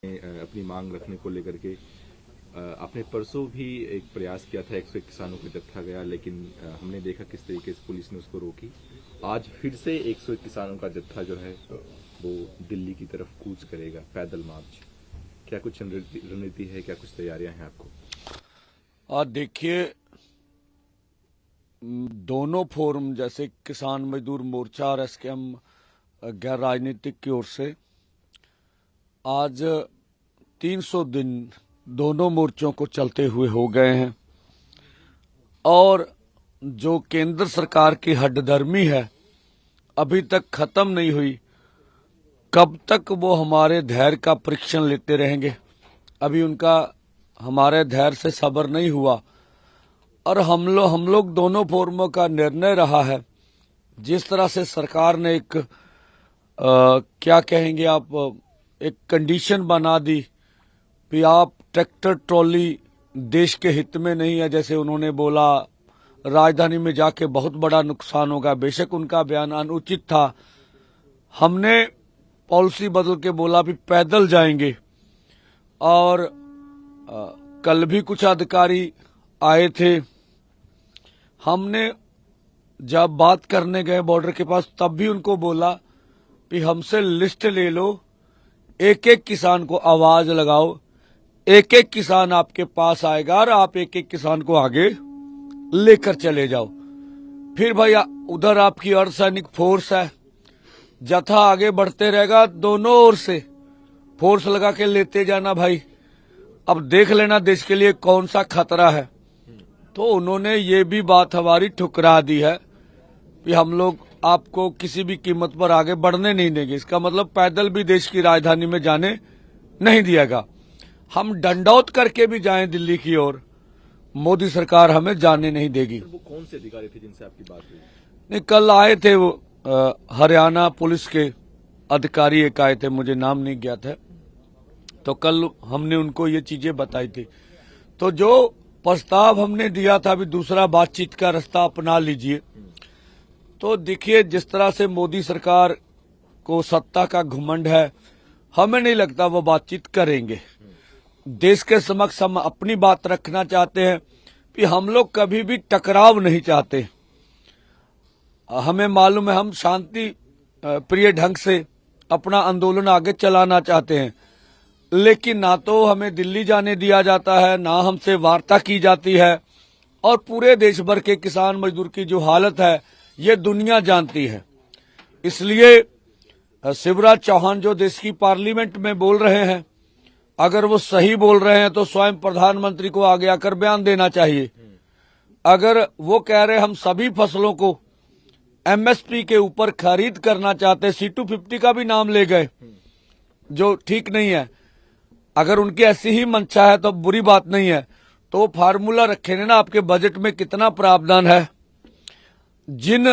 अपनी मांग रखने को लेकर के आपने परसों भी एक प्रयास किया था, 101 किसानों का जत्था गया, लेकिन हमने देखा किस तरीके से पुलिस ने उसको रोकी। आज फिर से 101 किसानों का जत्था जो है वो दिल्ली की तरफ कूच करेगा, पैदल मार्च। क्या कुछ रणनीति है, क्या कुछ तैयारियां हैं आपको? देखिए, दोनों फोरम जैसे किसान मजदूर मोर्चा और एसकेएम गैर राजनीतिक की ओर से आज 300 दिन दोनों मोर्चों को चलते हुए हो गए हैं और जो केंद्र सरकार की हड्डधर्मी है अभी तक खत्म नहीं हुई। कब तक वो हमारे धैर्य का परीक्षण लेते रहेंगे? अभी उनका हमारे धैर्य से सब्र नहीं हुआ और हम लोग दोनों फोरमों का निर्णय रहा है। जिस तरह से सरकार ने एक क्या कहेंगे आप, एक कंडीशन बना दी कि आप ट्रैक्टर ट्रॉली देश के हित में नहीं है, जैसे उन्होंने बोला राजधानी में जाके बहुत बड़ा नुकसान होगा। बेशक उनका बयान अनुचित था। हमने पॉलिसी बदल के बोला भी पैदल जाएंगे और कल भी कुछ अधिकारी आए थे। हमने जब बात करने गए बॉर्डर के पास तब भी उनको बोला कि हमसे लिस्ट ले लो, एक एक किसान को आवाज लगाओ, एक एक किसान आपके पास आएगा और आप एक एक किसान को आगे लेकर चले जाओ। फिर भैया उधर आपकी अर्धसैनिक फोर्स है, जत्था आगे बढ़ते रहेगा, दोनों ओर से फोर्स लगा के लेते जाना भाई। अब देख लेना देश के लिए कौन सा खतरा है। तो उन्होंने ये भी बात हमारी ठुकरा दी है कि हम लोग आपको किसी भी कीमत पर आगे बढ़ने नहीं देंगे। इसका मतलब पैदल भी देश की राजधानी में जाने नहीं दिएगा। हम डंडौत करके भी जाएं दिल्ली की ओर, मोदी सरकार हमें जाने नहीं देगी। वो कौन से अधिकारी थे जिनसे आपकी बात हुई? नहीं, कल आए थे वो हरियाणा पुलिस के अधिकारी एक आए थे, मुझे नाम नहीं ज्ञात है। तो कल हमने उनको ये चीजें बताई थी। तो जो प्रस्ताव हमने दिया था भी दूसरा बातचीत का रास्ता अपना लीजिए, तो देखिए जिस तरह से मोदी सरकार को सत्ता का घमंड है, हमें नहीं लगता वो बातचीत करेंगे। देश के समक्ष हम अपनी बात रखना चाहते हैं कि हम लोग कभी भी टकराव नहीं चाहते। हमें मालूम है हम शांति प्रिय ढंग से अपना आंदोलन आगे चलाना चाहते हैं, लेकिन ना तो हमें दिल्ली जाने दिया जाता है, ना हमसे वार्ता की जाती है। और पूरे देश भर के किसान मजदूर की जो हालत है ये दुनिया जानती है। इसलिए शिवराज चौहान जो देश की पार्लियामेंट में बोल रहे हैं, अगर वो सही बोल रहे हैं तो स्वयं प्रधानमंत्री को आगे आकर बयान देना चाहिए। अगर वो कह रहे हम सभी फसलों को एमएसपी के ऊपर खरीद करना चाहते, C250 का भी नाम ले गए, जो ठीक नहीं है। अगर उनकी ऐसी ही मंशा है तो बुरी बात नहीं है, तो वो फार्मूला रखे ना आपके बजट में कितना प्रावधान है। जिन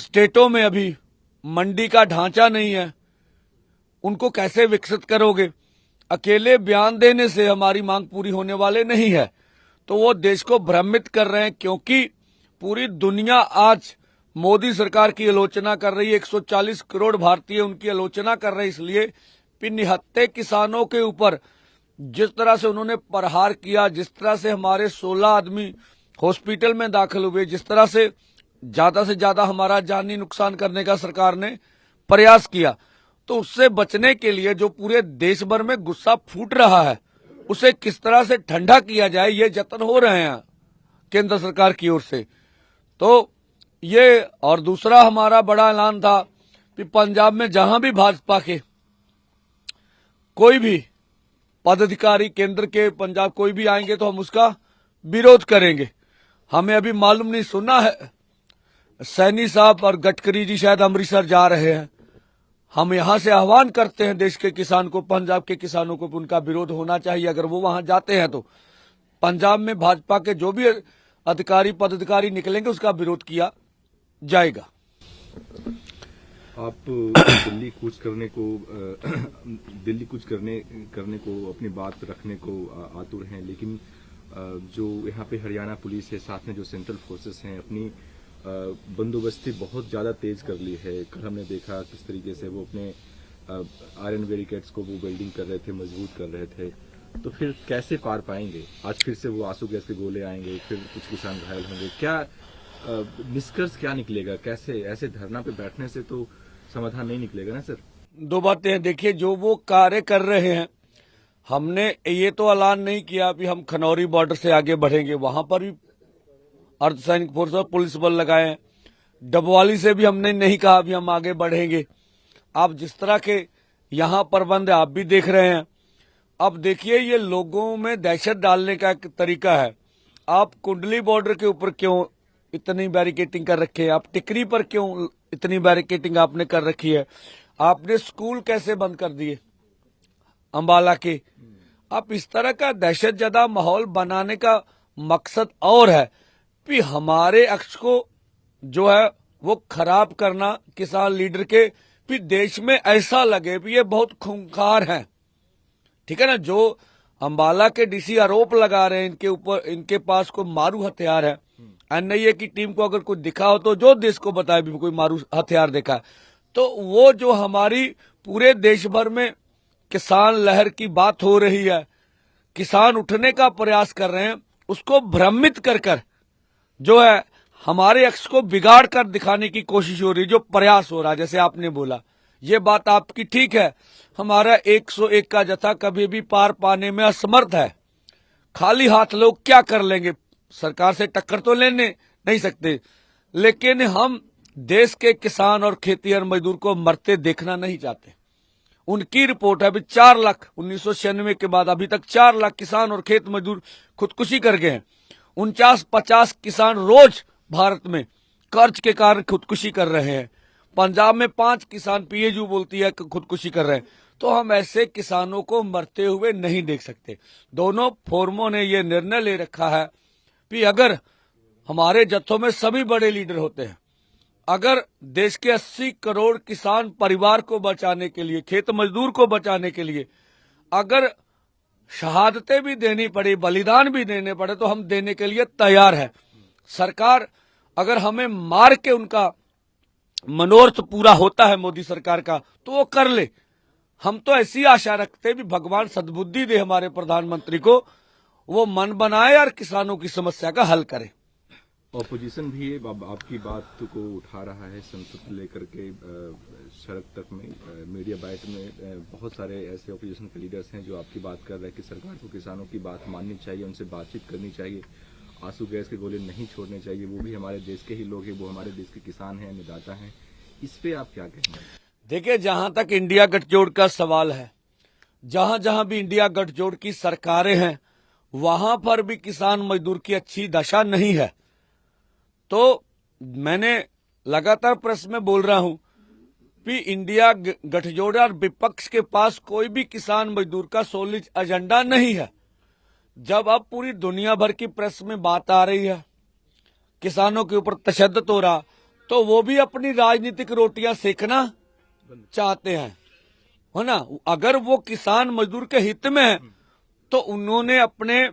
स्टेटों में अभी मंडी का ढांचा नहीं है उनको कैसे विकसित करोगे? अकेले बयान देने से हमारी मांग पूरी होने वाले नहीं है। तो वो देश को भ्रमित कर रहे हैं, क्योंकि पूरी दुनिया आज मोदी सरकार की आलोचना कर रही है। 140 करोड़ भारतीय उनकी आलोचना कर रहे हैं, इसलिए कि निहत्थे किसानों के ऊपर जिस तरह से उन्होंने प्रहार किया, जिस तरह से हमारे 16 आदमी हॉस्पिटल में दाखिल हुए, जिस तरह से ज्यादा हमारा जानी नुकसान करने का सरकार ने प्रयास किया, तो उससे बचने के लिए जो पूरे देश भर में गुस्सा फूट रहा है उसे किस तरह से ठंडा किया जाए, ये जतन हो रहे हैं केंद्र सरकार की ओर से। तो ये और दूसरा हमारा बड़ा ऐलान था कि पंजाब में जहां भी भाजपा के कोई भी पदाधिकारी केंद्र के पंजाब कोई भी आएंगे तो हम उसका विरोध करेंगे। हमें अभी मालूम नहीं, सुना है सैनी साहब और गडकरी जी शायद अमृतसर जा रहे हैं। हम यहां से आह्वान करते हैं देश के किसान को, पंजाब के किसानों को, उनका विरोध होना चाहिए। अगर वो वहां जाते हैं तो पंजाब में भाजपा के जो भी अधिकारी पदाधिकारी निकलेंगे उसका विरोध किया जाएगा। आप दिल्ली कूच करने को अपनी बात रखने को आतुर हैं, लेकिन जो यहाँ पे हरियाणा पुलिस है, साथ में जो सेंट्रल फोर्सेस हैं, अपनी बंदोबस्ती बहुत ज़्यादा तेज कर ली है। कल हमने देखा किस तरीके से वो अपने आयरन बैरिकेड्स को वो बिल्डिंग कर रहे थे, मजबूत कर रहे थे, तो फिर कैसे पार पाएंगे? आज फिर से वो आंसू गैस के गोले आएंगे, फिर कुछ किसान घायल होंगे। क्या निष्कर्ष क्या निकलेगा? कैसे ऐसे धरना पे बैठने से तो समाधान नहीं निकलेगा ना सर। दो बातें हैं। देखिए, जो वो कार्य कर रहे हैं, हमने ये तो ऐलान नहीं किया कि हम खनौरी बॉर्डर से आगे बढ़ेंगे, वहां पर भी अर्धसैनिक फोर्स और पुलिस बल लगाए हैं। डबवाली से भी हमने नहीं कहा कि हम आगे बढ़ेंगे। आप जिस तरह के यहाँ प्रबंध आप भी देख रहे हैं। अब देखिए, ये लोगों में दहशत डालने का एक तरीका है। आप कुंडली बॉर्डर के ऊपर क्यों इतनी बैरिकेटिंग कर रखी है? आप टिकरी पर क्यों इतनी बैरिकेटिंग आपने कर रखी है? आपने स्कूल कैसे बंद कर दिए अंबाला के? आप इस तरह का दहशत ज़दा माहौल बनाने का मकसद और है कि हमारे अक्ष को जो है वो खराब करना किसान लीडर के, फिर देश में ऐसा लगे कि ये बहुत खूंखार हैं। ठीक है ना? जो अंबाला के डीसी आरोप लगा रहे हैं इनके ऊपर, इनके पास कोई मारू हथियार है। एनआईए की टीम को अगर कुछ दिखा हो तो जो देश को बताए भी कोई मारू हथियार देखा है। तो वो जो हमारी पूरे देश भर में किसान लहर की बात हो रही है, किसान उठने का प्रयास कर रहे हैं, उसको भ्रमित कर कर जो है हमारे अक्ष को बिगाड़ कर दिखाने की कोशिश हो रही है, जो प्रयास हो रहा है। जैसे आपने बोला, ये बात आपकी ठीक है, हमारा 101 का जत्था कभी भी पार पाने में असमर्थ है। खाली हाथ लोग क्या कर लेंगे? सरकार से टक्कर तो लेने नहीं सकते, लेकिन हम देश के किसान और खेतीहर मजदूर को मरते देखना नहीं चाहते। उनकी रिपोर्ट है अभी 4 लाख 1996 के बाद अभी तक 4 लाख किसान और खेत मजदूर खुदकुशी कर गए हैं। 49-50 किसान रोज भारत में कर्ज के कारण खुदकुशी कर रहे हैं। पंजाब में 5 किसान पीएचयू बोलती है खुदकुशी कर रहे हैं। तो हम ऐसे किसानों को मरते हुए नहीं देख सकते। दोनों फोरमों ने ये निर्णय ले रखा है कि अगर हमारे जत्थों में सभी बड़े लीडर होते हैं, अगर देश के 80 करोड़ किसान परिवार को बचाने के लिए, खेत मजदूर को बचाने के लिए अगर शहादतें भी देनी पड़े, बलिदान भी देने पड़े, तो हम देने के लिए तैयार है। सरकार अगर हमें मार के उनका मनोरथ पूरा होता है मोदी सरकार का, तो वो कर ले। हम तो ऐसी आशा रखते भी भगवान सद्बुद्धि दे हमारे प्रधानमंत्री को, वो मन बनाए और किसानों की समस्या का हल करे। ऑपोजिशन भी आपकी बात को उठा रहा है, संसद से लेकर के सड़क तक में, मीडिया बाइट में बहुत सारे ऐसे ऑपोजिशन के लीडर्स हैं जो आपकी बात कर रहे हैं कि सरकार को किसानों की बात माननी चाहिए, उनसे बातचीत करनी चाहिए, आंसू गैस के गोले नहीं छोड़ने चाहिए। वो भी हमारे देश के ही लोग हैं, वो हमारे देश के किसान हैं, अन्नदाता हैं। इस पे आप क्या कहेंगे? देखिए, जहां तक इंडिया गठजोड़ का सवाल है, जहां जहां भी इंडिया गठजोड़ की सरकारें हैं, वहां पर भी किसान मजदूर की अच्छी दशा नहीं है। तो मैंने लगातार प्रेस में बोल रहा हूं कि इंडिया गठजोड़ और विपक्ष के पास कोई भी किसान मजदूर का सॉलिड एजेंडा नहीं है। जब अब पूरी दुनिया भर की प्रेस में बात आ रही है, किसानों के ऊपर तशद्दुद हो रहा, तो वो भी अपनी राजनीतिक रोटियां सेकना चाहते हैं, है ना? अगर वो किसान मजदूर के हित में है तो उन्होंने अपने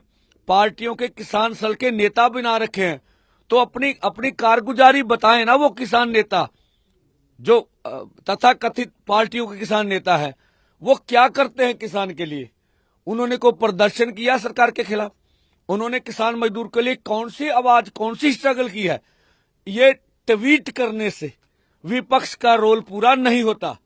पार्टियों के किसान सेल के नेता बना रखे हैं, तो अपनी कारगुजारी बताएं ना। वो किसान नेता जो तथाकथित पार्टियों के किसान नेता है, वो क्या करते हैं किसान के लिए? उन्होंने कोई प्रदर्शन किया सरकार के खिलाफ? उन्होंने किसान मजदूर के लिए कौन सी आवाज, कौन सी स्ट्रगल की है? ये ट्वीट करने से विपक्ष का रोल पूरा नहीं होता।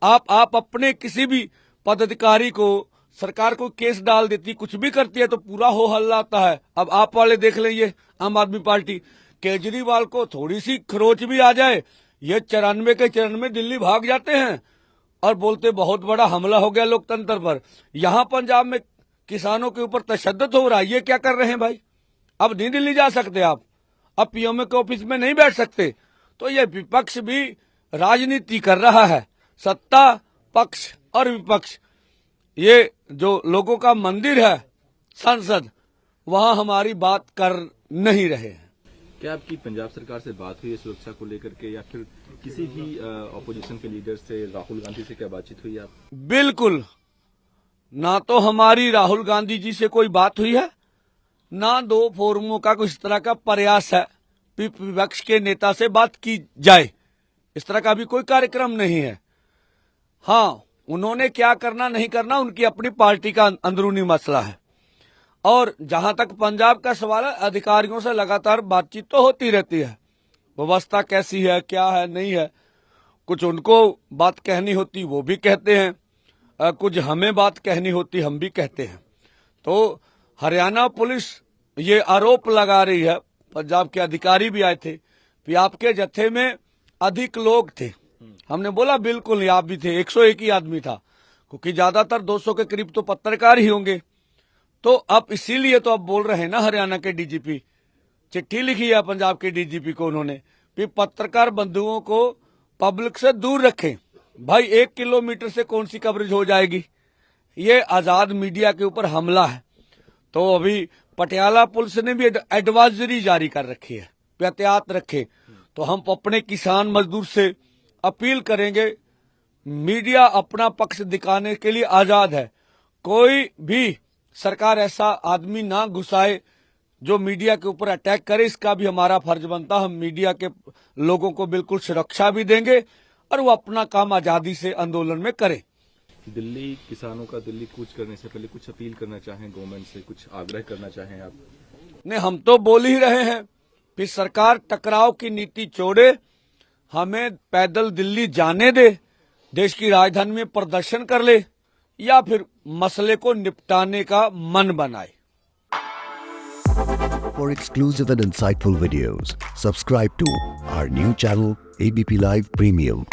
आप अपने किसी भी पदाधिकारी को, सरकार को केस डाल देती, कुछ भी करती है तो पूरा हो हल्ला आता है। अब आप वाले देख लेंगे, आम आदमी पार्टी, केजरीवाल को थोड़ी सी खरोच भी आ जाए, ये 94 के 94 दिल्ली भाग जाते हैं और बोलते बहुत बड़ा हमला हो गया लोकतंत्र पर। यहां पंजाब में किसानों के ऊपर तशद्दुद हो रहा है, ये क्या कर रहे हैं भाई? अब नहीं दिल्ली जा सकते आप, अब पीएमओ के ऑफिस में नहीं बैठ सकते। तो ये विपक्ष भी राजनीति कर रहा है, सत्ता पक्ष और विपक्ष। ये जो लोगों का मंदिर है संसद, वहां हमारी बात कर नहीं रहे हैं। क्या आपकी पंजाब सरकार से बात हुई है सुरक्षा को लेकर के, या फिर किसी भी ऑपोजिशन के लीडर से, राहुल गांधी से क्या बातचीत हुई है आप? बिल्कुल, ना तो हमारी राहुल गांधी जी से कोई बात हुई है, ना दो फोरमों का कुछ तरह का प्रयास है विपक्ष के नेता से बात की जाए। इस तरह का भी कोई कार्यक्रम नहीं है। हाँ, उन्होंने क्या करना नहीं करना उनकी अपनी पार्टी का अंदरूनी मसला है। और जहां तक पंजाब का सवाल है, अधिकारियों से लगातार बातचीत तो होती रहती है, व्यवस्था कैसी है, क्या है, नहीं है। कुछ उनको बात कहनी होती वो भी कहते हैं, कुछ हमें बात कहनी होती हम भी कहते हैं। तो हरियाणा पुलिस ये आरोप लगा रही है, पंजाब के अधिकारी भी आए थे कि आपके जत्थे में अधिक लोग थे। हमने बोला बिल्कुल नहीं, आप भी थे, 101 ही आदमी था, क्योंकि ज्यादातर 200 के करीब तो पत्रकार ही होंगे। तो अब इसीलिए तो अब बोल रहे हैं ना, हरियाणा के डीजीपी चिट्ठी लिखी है पंजाब के डीजीपी को उन्होंने कि पत्रकार बंधुओं को पब्लिक से दूर रखें। भाई 1 किलोमीटर से कौन सी कवरेज हो जाएगी, ये आजाद मीडिया के ऊपर हमला है। तो अभी पटियाला पुलिस ने भी एडवाइजरी जारी कर रखी है, एहतियात रखे। तो हम अपने किसान मजदूर से अपील करेंगे, मीडिया अपना पक्ष दिखाने के लिए आजाद है। कोई भी सरकार ऐसा आदमी ना घुसाए जो मीडिया के ऊपर अटैक करे, इसका भी हमारा फर्ज बनता। हम मीडिया के लोगों को बिल्कुल सुरक्षा भी देंगे और वो अपना काम आजादी से आंदोलन में करें। दिल्ली किसानों का दिल्ली कूच करने से पहले कुछ अपील करना चाहें गवर्नमेंट से, कुछ आग्रह करना चाहें आप? नहीं, हम तो बोल ही रहे हैं, फिर सरकार टकराव की नीति छोड़े, हमें पैदल दिल्ली जाने दे, देश की राजधानी में प्रदर्शन कर ले, या फिर मसले को निपटाने का मन बनाए। For exclusive and insightful videos, subscribe to our new channel ABP Live Premium.